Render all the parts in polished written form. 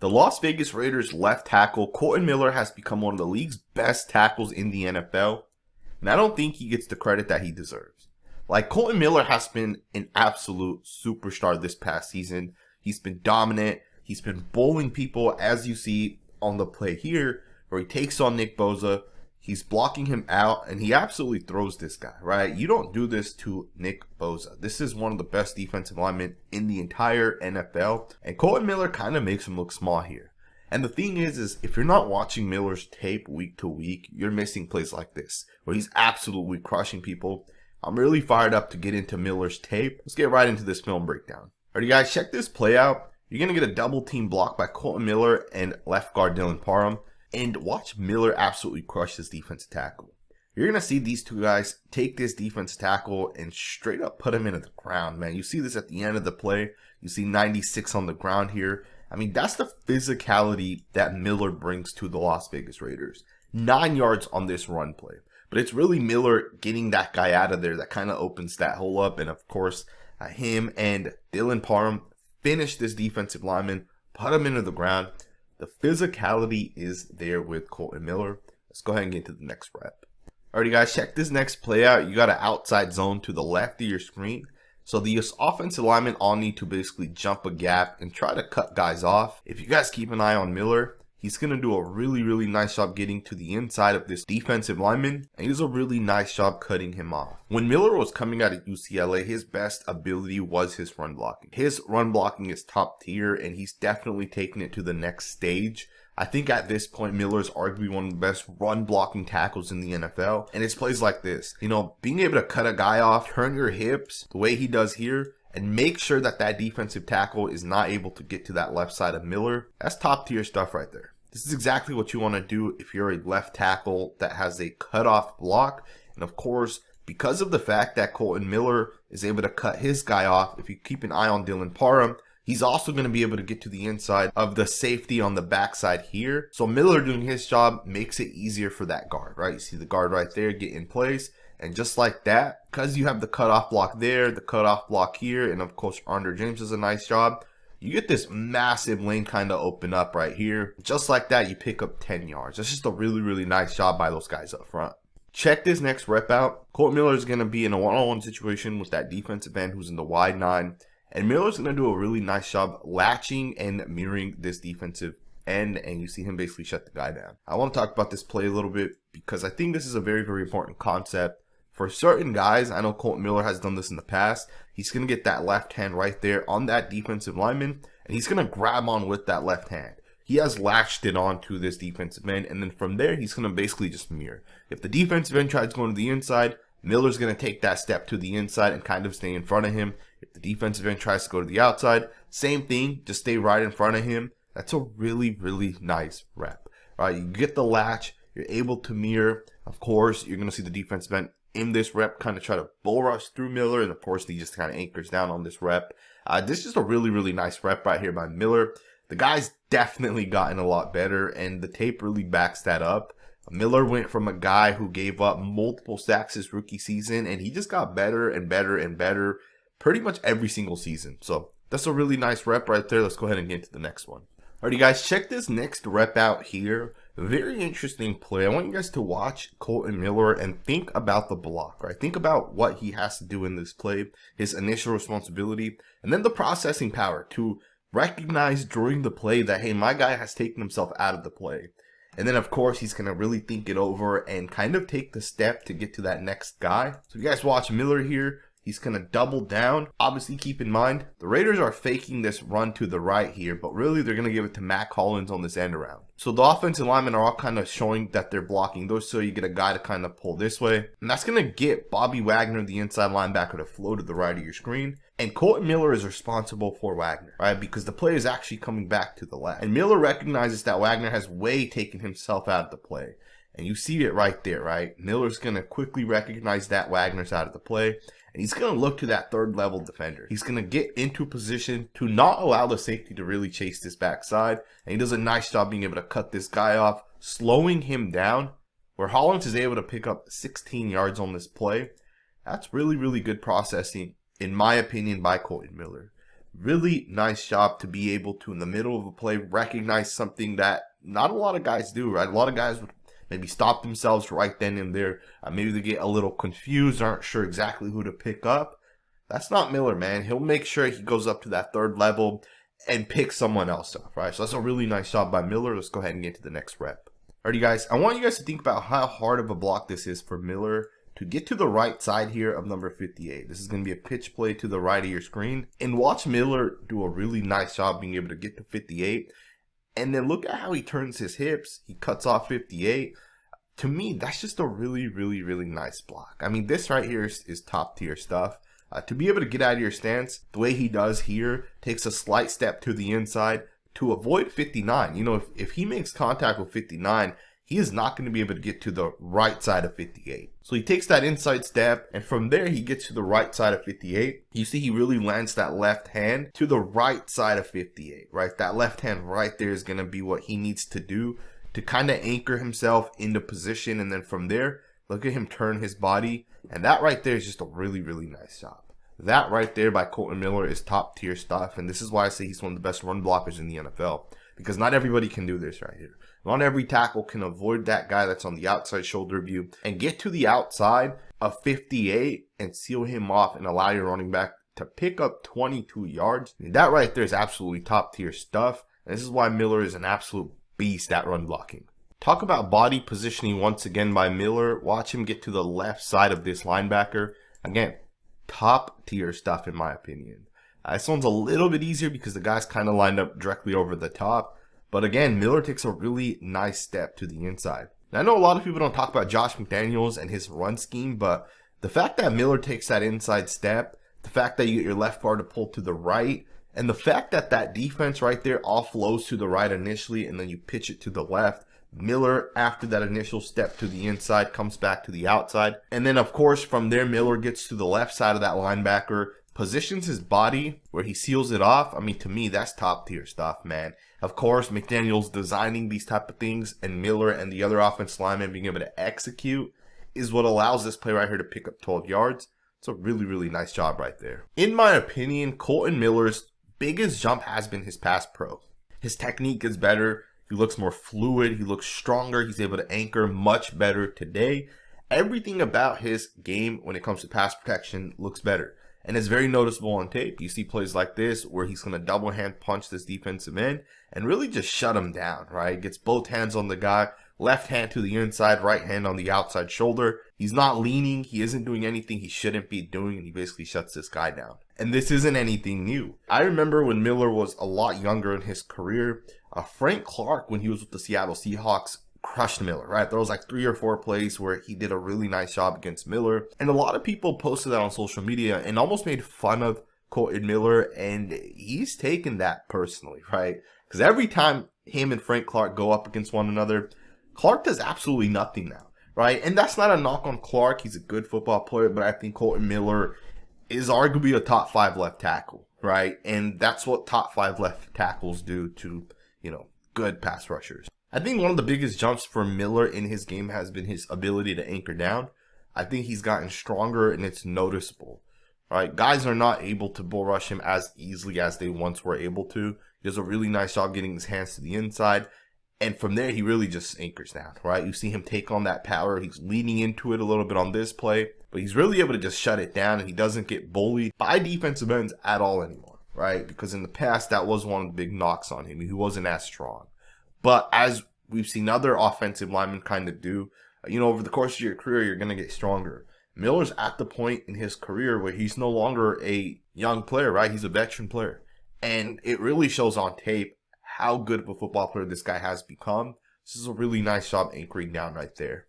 The Las Vegas Raiders left tackle Kolton Miller has become one of the league's best tackles in the NFL, and I don't think he gets the credit that he deserves. Like, Kolton Miller has been an absolute superstar this past season. He's been dominant. He's been bowling people, as you see on the play here, where he takes on Nick Bosa. He's blocking him out, and he absolutely throws this guy, right? You don't do this to Nick Bosa. This is one of the best defensive linemen in the entire NFL, and Kolton Miller kind of makes him look small here. And the thing is if you're not watching Miller's tape week to week, you're missing plays like this, where he's absolutely crushing people. I'm really fired up to get into Miller's tape. Let's get right into this film breakdown. Alright, guys, check this play out. You're going to get a double team block by Kolton Miller and left guard Dylan Parham. And watch Miller absolutely crush this defensive tackle. You're going to see these two guys take this defensive tackle and straight up put him into the ground, man. You see this at the end of the play. You see 96 on the ground here. I mean, that's the physicality that Miller brings to the Las Vegas Raiders. 9 yards on this run play. But it's really Miller getting that guy out of there that kind of opens that hole up. And of course, him and Dylan Parham finish this defensive lineman, put him into the ground. The physicality is there with Kolton Miller. Let's go ahead and get to the next rep. Alrighty, guys, check this next play out. You got an outside zone to the left of your screen. So the offensive linemen all need to basically jump a gap and try to cut guys off. If you guys keep an eye on Miller, he's going to do a really nice job getting to the inside of this defensive lineman. And he does a really nice job cutting him off. When Miller was coming out of UCLA, his best ability was his run blocking. His run blocking is top tier, and he's definitely taking it to the next stage. I think at this point, Miller is arguably one of the best run blocking tackles in the NFL. And it's plays like this. You know, being able to cut a guy off, turn your hips the way he does here, and make sure that that defensive tackle is not able to get to that left side of Miller. That's top tier stuff right there. This is exactly what you want to do if you're a left tackle that has a cutoff block. And of course, because of the fact that Kolton Miller is able to cut his guy off, if you keep an eye on Dylan Parham, he's also going to be able to get to the inside of the safety on the backside here. So Miller doing his job makes it easier for that guard, right? You see the guard right there get in place. And just like that, because you have the cutoff block there, the cutoff block here, and of course, Andre James does a nice job. You get this massive lane kind of open up right here. Just like that, you pick up 10 yards. That's just a really nice job by those guys up front. Check this next rep out. Kolton Miller is going to be in a one-on-one situation with that defensive end who's in the wide 9. And Miller's going to do a really nice job latching and mirroring this defensive end. And you see him basically shut the guy down. I want to talk about this play a little bit because I think this is a very important concept. For certain guys, I know Kolton Miller has done this in the past. He's going to get that left hand right there on that defensive lineman, and he's going to grab on with that left hand. He has latched it onto this defensive end, and then from there, he's going to basically just mirror. If the defensive end tries going to the inside, Miller's going to take that step to the inside and kind of stay in front of him. If the defensive end tries to go to the outside, same thing, just stay right in front of him. That's a really nice rep. All right, you get the latch, you're able to mirror. Of course, you're going to see the defensive end in this rep kind of try to bull rush through Miller, and of course he just kind of anchors down on this rep. This is just a really nice rep right here by Miller. The guy's definitely gotten a lot better, and the tape really backs that up. Miller went from a guy who gave up multiple sacks his rookie season, and he just got better and better pretty much every single season. So that's a really nice rep right there. Let's go ahead and get to the next one. Alrighty, guys, check this next rep out here. Very interesting play. I want you guys to watch Kolton Miller and think about the block, right? Think about what he has to do in this play, his initial responsibility, and then the processing power to recognize during the play that, hey, my guy has taken himself out of the play. And then, of course, he's going to really think it over and kind of take the step to get to that next guy. So if you guys watch Miller here, he's going to double down. Obviously, keep in mind, the Raiders are faking this run to the right here, but really they're going to give it to Matt Collins on this end around. So the offensive linemen are all kind of showing that they're blocking those, so you get a guy to kind of pull this way. And that's going to get Bobby Wagner, the inside linebacker, to flow to the right of your screen. And Kolton Miller is responsible for Wagner, right? Because the play is actually coming back to the left. And Miller recognizes that Wagner has way taken himself out of the play. And you see it right there, right? Miller's going to quickly recognize that Wagner's out of the play. And he's going to look to that third level defender. He's going to get into position to not allow the safety to really chase this backside. And he does a nice job being able to cut this guy off, slowing him down, where Hollins is able to pick up 16 yards on this play. That's really good processing, in my opinion, by Kolton Miller. Really nice job to be able to, in the middle of a play, recognize something that not a lot of guys do, right? A lot of guys would maybe stop themselves right then and there. Maybe they get a little confused, aren't sure exactly who to pick up. That's not Miller, man. He'll make sure he goes up to that third level and pick someone else up, right? So that's a really nice job by Miller. Let's go ahead and get to the next rep. Alrighty, guys. I want you guys to think about how hard of a block this is for Miller to get to the right side here of number 58. This is going to be a pitch play to the right of your screen. And watch Miller do a really nice job being able to get to 58. And then look at how he turns his hips. He cuts off 58. To me, that's just a really, really, really nice block. I mean, this right here is top tier stuff. To be able to get out of your stance the way he does here, takes a slight step to the inside to avoid 59. You know, if he makes contact with 59, he is not going to be able to get to the right side of 58. So he takes that inside step, and from there he gets to the right side of 58. You see he really lands that left hand to the right side of 58, right? That left hand right there is going to be what he needs to do to kind of anchor himself into position, and then from there, look at him turn his body, and that right there is just a really, really nice job. That right there by Kolton Miller is top tier stuff, and this is why I say he's one of the best run blockers in the NFL, because not everybody can do this right here. Not every tackle can avoid that guy that's on the outside shoulder view and get to the outside of 58 and seal him off and allow your running back to pick up 22 yards. And that right there is absolutely top tier stuff, and this is why Miller is an absolute beast at run blocking. Talk about body positioning once again by Miller. Watch him get to the left side of this linebacker. Again, top tier stuff in my opinion. This one's a little bit easier because the guy's kind of lined up directly over the top. But again, Miller takes a really nice step to the inside. Now, I know a lot of people don't talk about Josh McDaniels and his run scheme, but the fact that Miller takes that inside step, the fact that you get your left guard to pull to the right, and the fact that that defense right there offloads to the right initially and then you pitch it to the left, Miller, after that initial step to the inside, comes back to the outside. And then, of course, from there, Miller gets to the left side of that linebacker, positions his body where he seals it off. I mean, to me, that's top tier stuff, man. Of course, McDaniels designing these type of things, and Miller and the other offensive linemen being able to execute is what allows this play right here to pick up 12 yards. It's a really, really nice job right there. In my opinion, Kolton Miller's biggest jump has been his pass pro. His technique is better. He looks more fluid. He looks stronger. He's able to anchor much better today. Everything about his game when it comes to pass protection looks better. And it's very noticeable on tape. You see plays like this where he's going to double hand punch this defensive end and really just shut him down, right? Gets both hands on the guy, left hand to the inside, right hand on the outside shoulder. He's not leaning. He isn't doing anything he shouldn't be doing, and he basically shuts this guy down. And this isn't anything new. I remember when Miller was a lot younger in his career, Frank Clark, when he was with the Seattle Seahawks, crushed Miller, right? There was like 3 or 4 plays where he did a really nice job against Miller. And a lot of people posted that on social media and almost made fun of Kolton Miller, and he's taken that personally, right? Because every time him and Frank Clark go up against one another, Clark does absolutely nothing now, right? And that's not a knock on Clark. He's a good football player, but I think Kolton Miller is arguably a top 5 left tackle, right? And that's what top 5 left tackles do to, good pass rushers. I think one of the biggest jumps for Miller in his game has been his ability to anchor down. I think he's gotten stronger, and it's noticeable, right? Guys are not able to bull rush him as easily as they once were able to. He does a really nice job getting his hands to the inside. And from there, he really just anchors down, right? You see him take on that power. He's leaning into it a little bit on this play, but he's really able to just shut it down, and he doesn't get bullied by defensive ends at all anymore, right? Because in the past, that was one of the big knocks on him. He wasn't as strong. But as we've seen other offensive linemen kind of do, over the course of your career, you're going to get stronger. Miller's at the point in his career where he's no longer a young player, right? He's a veteran player. And it really shows on tape how good of a football player this guy has become. This is a really nice job anchoring down right there.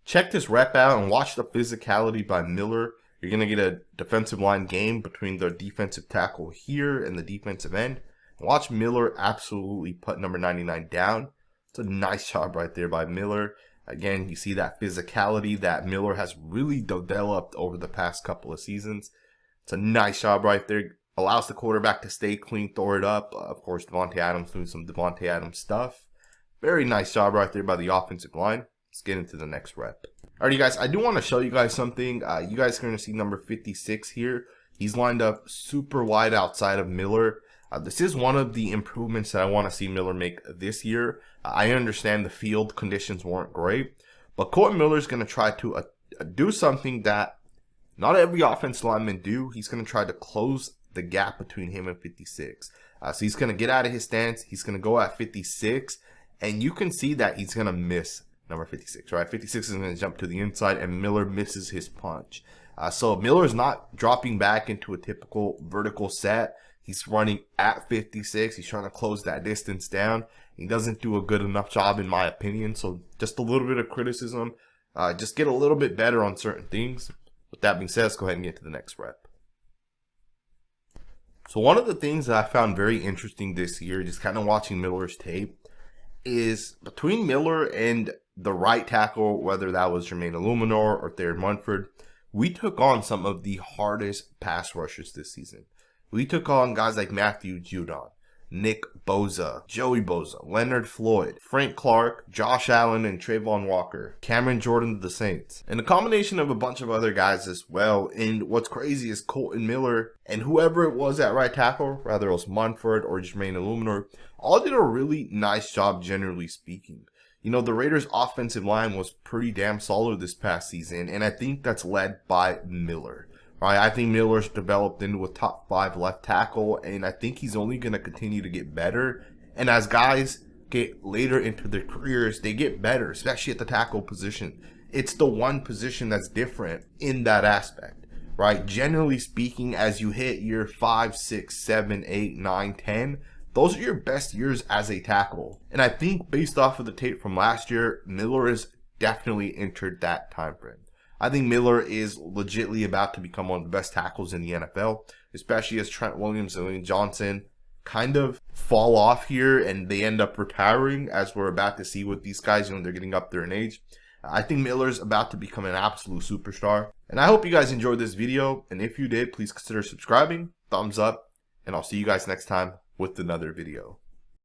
Check this rep out and watch the physicality by Miller. You're going to get a defensive line game between the defensive tackle here and the defensive end. Watch Miller absolutely put number 99 down. It's a nice job right there by Miller. Again, you see that physicality that Miller has really developed over the past couple of seasons. It's a nice job right there. Allows the quarterback to stay clean, throw it up. Of course, Devontae Adams doing some Devontae Adams stuff. Very nice job right there by the offensive line. Let's get into the next rep. Alrighty, guys, I do want to show you guys something. You guys are going to see number 56 here. He's lined up super wide outside of Miller. This is one of the improvements that I want to see Miller make this year. I understand the field conditions weren't great, but Kolton Miller is going to try to do something that not every offensive lineman do. He's going to try to close the gap between him and 56. So he's going to get out of his stance. He's going to go at 56, and you can see that he's going to miss number 56, right? 56 is going to jump to the inside, and Miller misses his punch. So Miller's not dropping back into a typical vertical set. He's running at 56. He's trying to close that distance down. He doesn't do a good enough job, in my opinion. So just a little bit of criticism. Just get a little bit better on certain things. With that being said, let's go ahead and get to the next rep. So one of the things that I found very interesting this year, just kind of watching Miller's tape, is between Miller and the right tackle, whether that was Jermaine Illuminor or Thayer Munford, we took on some of the hardest pass rushers this season. We took on guys like Matthew Judon, Nick Bosa, Joey Bosa, Leonard Floyd, Frank Clark, Josh Allen, and Trayvon Walker, Cameron Jordan of the Saints, and a combination of a bunch of other guys as well. And what's crazy is Kolton Miller and whoever it was at right tackle, whether it was Munford or Jermaine Illuminor, all did a really nice job, generally speaking. You know, the Raiders' offensive line was pretty damn solid this past season, and I think that's led by Miller. Right, I think Miller's developed into a top 5 left tackle, and I think he's only going to continue to get better. And as guys get later into their careers, they get better, especially at the tackle position. It's the one position that's different in that aspect, right? Generally speaking, as you hit year 5, 6, 7, 8, 9, 10, those are your best years as a tackle. And I think based off of the tape from last year, Miller has definitely entered that time frame. I think Miller is legitimately about to become one of the best tackles in the NFL, especially as Trent Williams and Lane Johnson kind of fall off here and they end up retiring, as we're about to see with these guys when they're getting up there in age. I think Miller's about to become an absolute superstar. And I hope you guys enjoyed this video. And if you did, please consider subscribing, thumbs up, and I'll see you guys next time with another video.